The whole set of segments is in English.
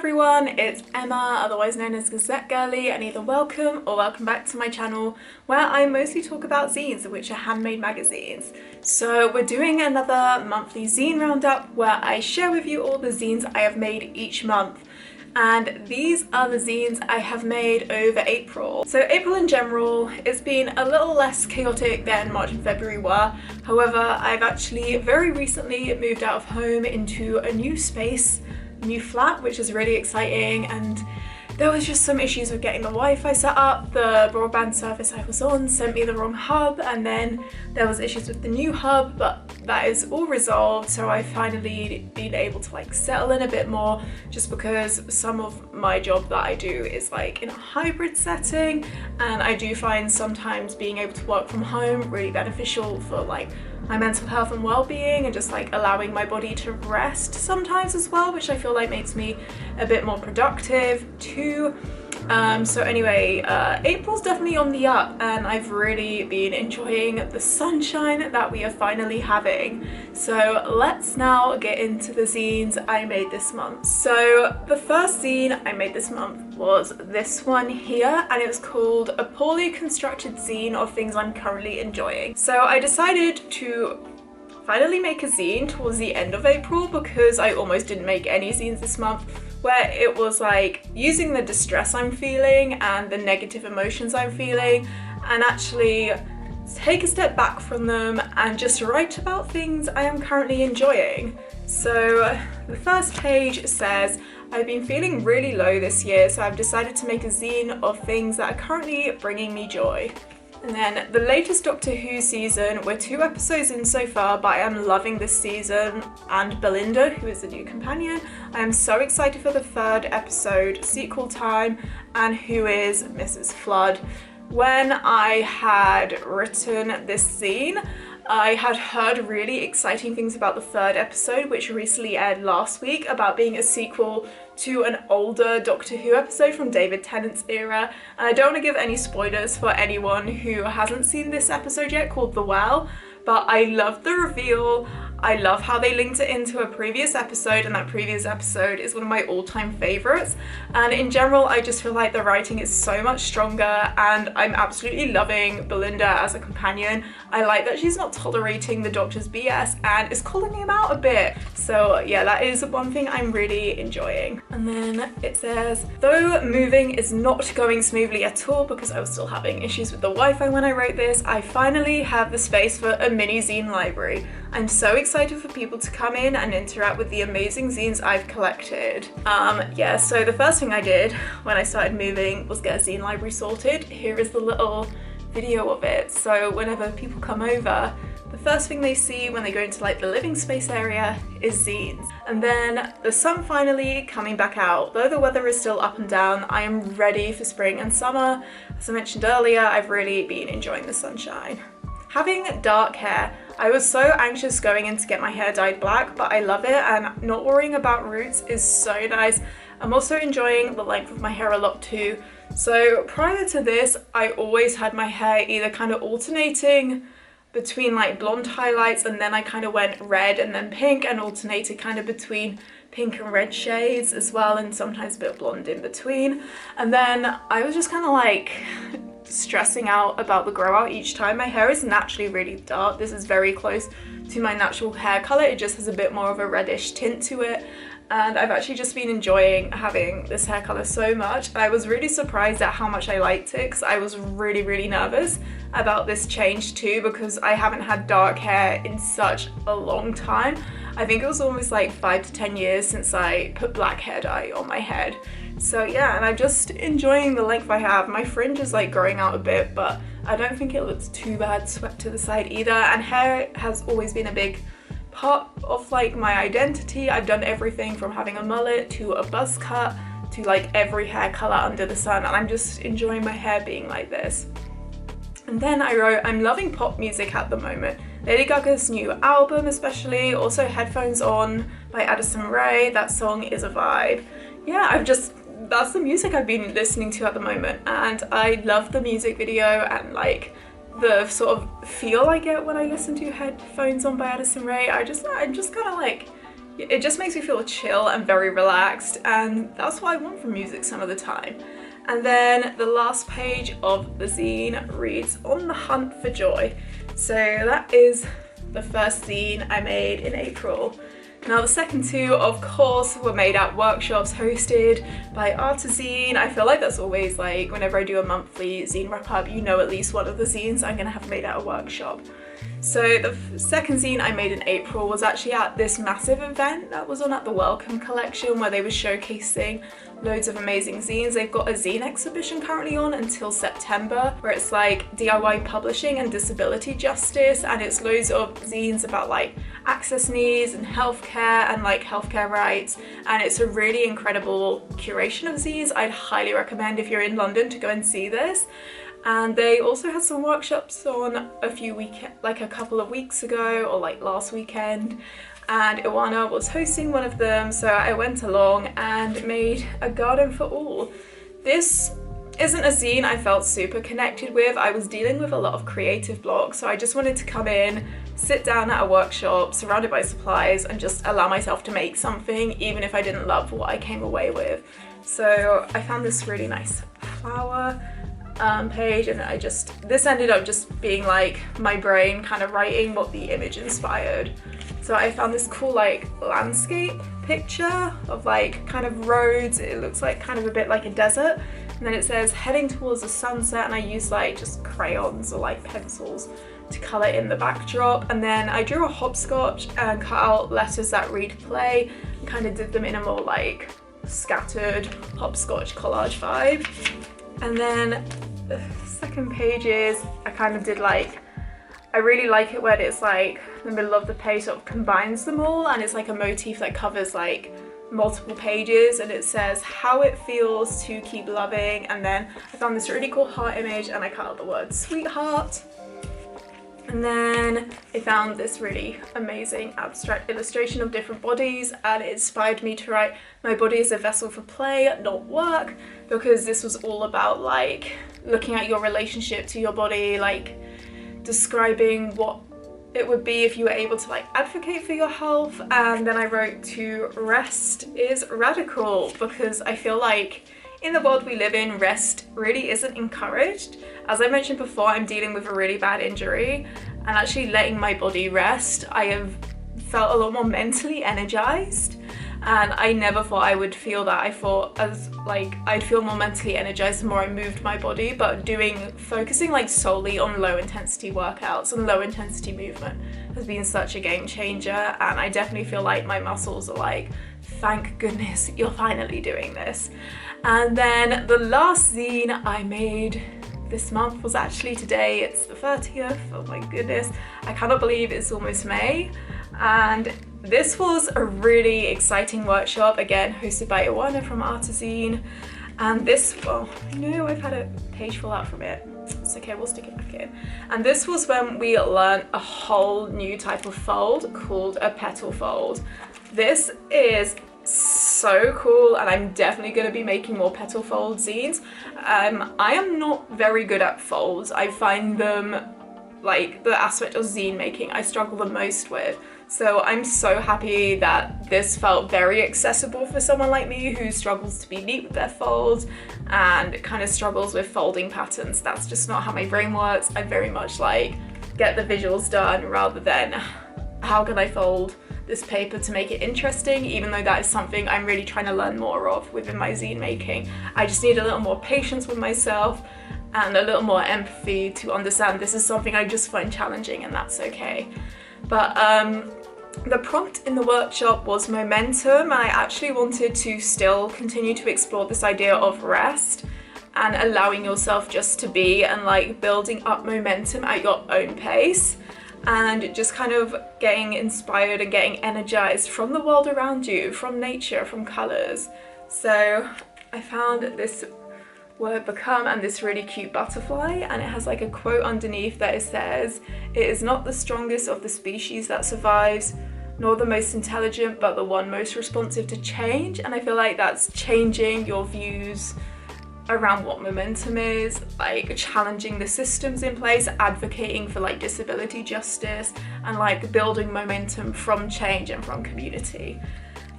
everyone, it's Emma, otherwise known as Gazette Girly, and either welcome or welcome back to my channel where I mostly talk about zines, which are handmade magazines. So we're doing another monthly zine roundup where I share with you all the zines I have made each month. And these are the zines I have made over April. So April in general, it's been a little less chaotic than March and February were. However, I've actually very recently moved out of home into a new space, new flat, which is really exciting, and there was just some issues with getting the Wi-Fi set up. The broadband service I was on sent me the wrong hub, and then there was issues with the new hub, but that is all resolved, so I've finally been able to settle in a bit more, just because some of my job that I do is in a hybrid setting, and I do find sometimes being able to work from home really beneficial for my mental health and well-being, and just allowing my body to rest sometimes as well, which I feel makes me a bit more productive too. So anyway, April's definitely on the up, and I've really been enjoying the sunshine that we are finally having. So let's now get into the zines I made this month. So the first zine I made this month was this one here, and it was called A Poorly Constructed Zine of Things I'm Currently Enjoying. So I decided to finally make a zine towards the end of April, because I almost didn't make any zines this month, where it was using the distress I'm feeling and the negative emotions I'm feeling, and actually take a step back from them and just write about things I am currently enjoying. So the first page says, I've been feeling really low this year, so I've decided to make a zine of things that are currently bringing me joy. And then the latest Doctor Who season, we're 2 episodes in so far, but I am loving this season, and Belinda, who is the new companion. I am so excited for the 3rd episode, Sequel Time, and who is Mrs. Flood. When I had written this zine, I had heard really exciting things about the 3rd episode, which recently aired last week, about being a sequel to an older Doctor Who episode from David Tennant's era. And I don't want to give any spoilers for anyone who hasn't seen this episode yet, called The Well, but I love the reveal. I love how they linked it into a previous episode, and that previous episode is one of my all-time favorites. And in general, I just feel like the writing is so much stronger, and I'm absolutely loving Belinda as a companion. I like that she's not tolerating the Doctor's BS and is calling him out a bit. So yeah, that is one thing I'm really enjoying. And then it says, though moving is not going smoothly at all, because I was still having issues with the Wi-Fi when I wrote this, I finally have the space for a mini zine library. I'm so excited for people to come in and interact with the amazing zines I've collected. Yeah, so the first thing I did when I started moving was get a zine library sorted. Here is the little video of it. So whenever people come over, the first thing they see when they go into the living space area is zines. And then the sun finally coming back out. Though the weather is still up and down, I am ready for spring and summer. As I mentioned earlier, I've really been enjoying the sunshine. Having dark hair. I was so anxious going in to get my hair dyed black, but I love it, and not worrying about roots is so nice. I'm also enjoying the length of my hair a lot too. So prior to this, I always had my hair either kind of alternating between blonde highlights, and then I kind of went red and then pink, and alternated kind of between pink and red shades as well, and sometimes a bit of blonde in between. And then I was just kind of stressing out about the grow out each time. My hair is naturally really dark. This is very close to my natural hair color. It just has a bit more of a reddish tint to it, and I've actually just been enjoying having this hair color so much. I was really surprised at how much I liked it, because I was really nervous about this change too, because I haven't had dark hair in such a long time. I think it was almost 5 to 10 years since I put black hair dye on my head. So yeah, and I'm just enjoying the length I have. My fringe is growing out a bit, but I don't think it looks too bad swept to the side either. And hair has always been a big part of my identity. I've done everything from having a mullet to a buzz cut to every hair color under the sun, and I'm just enjoying my hair being like this. And then I wrote, I'm loving pop music at the moment. Lady Gaga's new album especially, also Headphones On by Addison Rae. That song is a vibe. Yeah, that's the music I've been listening to at the moment, and I love the music video and the sort of feel I get when I listen to Headphones On by Addison Rae. I'm just kind of it just makes me feel chill and very relaxed, and that's what I want from music some of the time. And then the last page of the zine reads "On the Hunt for Joy." So that is the first zine I made in April. Now the second two, of course, were made at workshops hosted by Outtro. I feel like that's always like, whenever I do a monthly zine wrap up, you know at least one of the zines I'm gonna have made at a workshop. So the second zine I made in April was actually at this massive event that was on at the Wellcome collection, where they were showcasing loads of amazing zines. They've got a zine exhibition currently on until September, where it's like DIY publishing and disability justice, and it's loads of zines about like access needs and healthcare and like healthcare rights, and it's a really incredible curation of zines. I'd highly recommend, if you're in London, to go and see this. And they also had some workshops on a couple of weeks ago, or like last weekend, and Iwana was hosting one of them, so I went along and made a garden for all. This isn't a zine I felt super connected with. I was dealing with a lot of creative blocks, so I just wanted to come in, sit down at a workshop surrounded by supplies, and just allow myself to make something, even if I didn't love what I came away with. So I found this really nice flower page, and this ended up just being like my brain kind of writing what the image inspired. So I found this cool like landscape picture of like kind of roads. It looks like kind of a bit like a desert, and then it says heading towards the sunset, and I used like just crayons or like pencils to colour in the backdrop. And then I drew a hopscotch and cut out letters that read play, and kind of did them in a more like scattered hopscotch collage vibe. And then the second page is, I kind of did like, I really like it when it's like the middle of the page sort of combines them all, and it's like a motif that covers like multiple pages, and it says how it feels to keep loving. And then I found this really cool heart image, and I cut out the word sweetheart. And then I found this really amazing abstract illustration of different bodies, and it inspired me to write "My body is a vessel for play, not work," because this was all about like looking at your relationship to your body, like describing what it would be if you were able to like advocate for your health. And then I wrote "To rest is radical," because I feel like in the world we live in, rest really isn't encouraged. As I mentioned before, I'm dealing with a really bad injury, and actually letting my body rest, I have felt a lot more mentally energized, and I never thought I would feel that. I thought I'd feel more mentally energized the more I moved my body, but focusing like solely on low intensity workouts and low intensity movement has been such a game changer, and I definitely feel like my muscles are like, thank goodness you're finally doing this. And then the last zine I made this month was actually today. It's the 30th. Oh my goodness, I cannot believe it's almost May. And this was a really exciting workshop, again hosted by Iwana from Outtro. And this, oh no, I've had a page fall out from it. It's okay, we'll stick it back in. And this was when we learned a whole new type of fold called a petal fold. This is so cool, and I'm definitely going to be making more petal fold zines. I am not very good at folds. I find them, like the aspect of zine making, I struggle the most with. So I'm so happy that this felt very accessible for someone like me who struggles to be neat with their folds and kind of struggles with folding patterns. That's just not how my brain works. I very much like get the visuals done rather than how can I fold this paper to make it interesting, even though that is something I'm really trying to learn more of within my zine making. I just need a little more patience with myself and a little more empathy to understand this is something I just find challenging, and that's okay. But the prompt in the workshop was momentum, and I actually wanted to still continue to explore this idea of rest and allowing yourself just to be, and like building up momentum at your own pace, and just kind of getting inspired and getting energized from the world around you, from nature, from colors. So I found this word "become" and this really cute butterfly, and it has like a quote underneath that it says, "It is not the strongest of the species that survives, nor the most intelligent, but the one most responsive to change." And I feel like that's changing your views around what momentum is, like challenging the systems in place, advocating for like disability justice, and like building momentum from change and from community.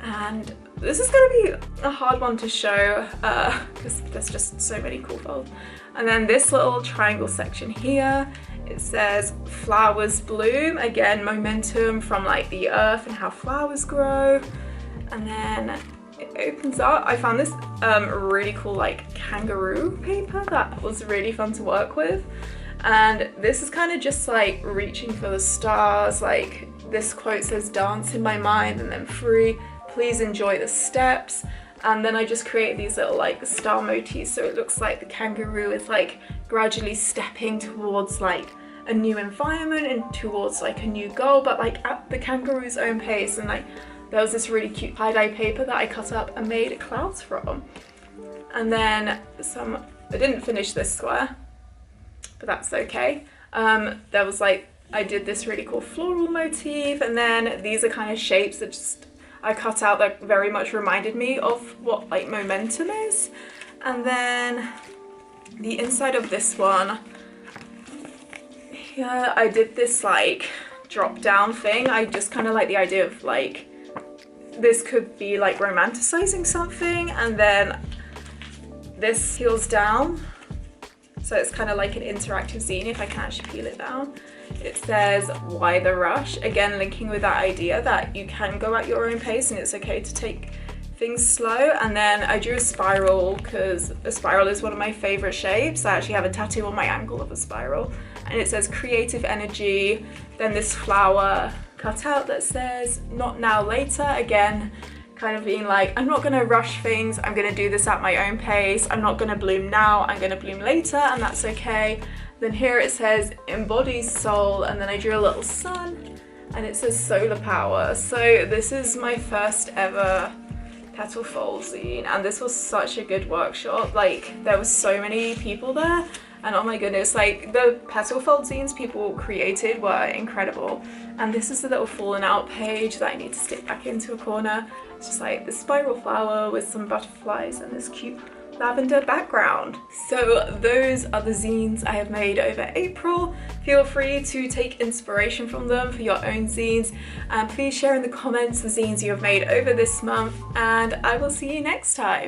And this is going to be a hard one to show because there's just so many cool folds. And then this little triangle section here, it says flowers bloom, again momentum from like the earth and how flowers grow. And then it opens up. I found this really cool like kangaroo paper that was really fun to work with, and this is kind of just like reaching for the stars. Like this quote says, "Dance in my mind and then free, please enjoy the steps." And then I just create these little like star motifs, so it looks like the kangaroo is like gradually stepping towards like a new environment and towards like a new goal, but like at the kangaroo's own pace. And like there was this really cute tie-dye paper that I cut up and made clouds from. And then I didn't finish this square, but that's okay. There was like, I did this really cool floral motif, and then these are kind of shapes that just I cut out that very much reminded me of what like momentum is. And then the inside of this one, here I did this like drop down thing. I just kind of like the idea of like, this could be like romanticizing something, and then this peels down, so it's kind of like an interactive zine if I can actually peel it down. It says, "Why the rush?" Again, linking with that idea that you can go at your own pace and it's okay to take things slow. And then I drew a spiral because a spiral is one of my favorite shapes. I actually have a tattoo on my ankle of a spiral, and it says creative energy. Then this flower cut out that says "Not now, later." Again, kind of being like, I'm not gonna rush things, I'm gonna do this at my own pace. I'm not gonna bloom now, I'm gonna bloom later, and that's okay. Then here it says embodies soul, and then I drew a little sun and it says solar power. So this is my first ever petal fold zine, and this was such a good workshop. Like there was so many people there, and oh my goodness, like the petal fold zines people created were incredible. And this is the little fallen out page that I need to stick back into a corner. It's just like the spiral flower with some butterflies and this cute lavender background. So those are the zines I have made over April. Feel free to take inspiration from them for your own zines, and please share in the comments the zines you have made over this month, and I will see you next time.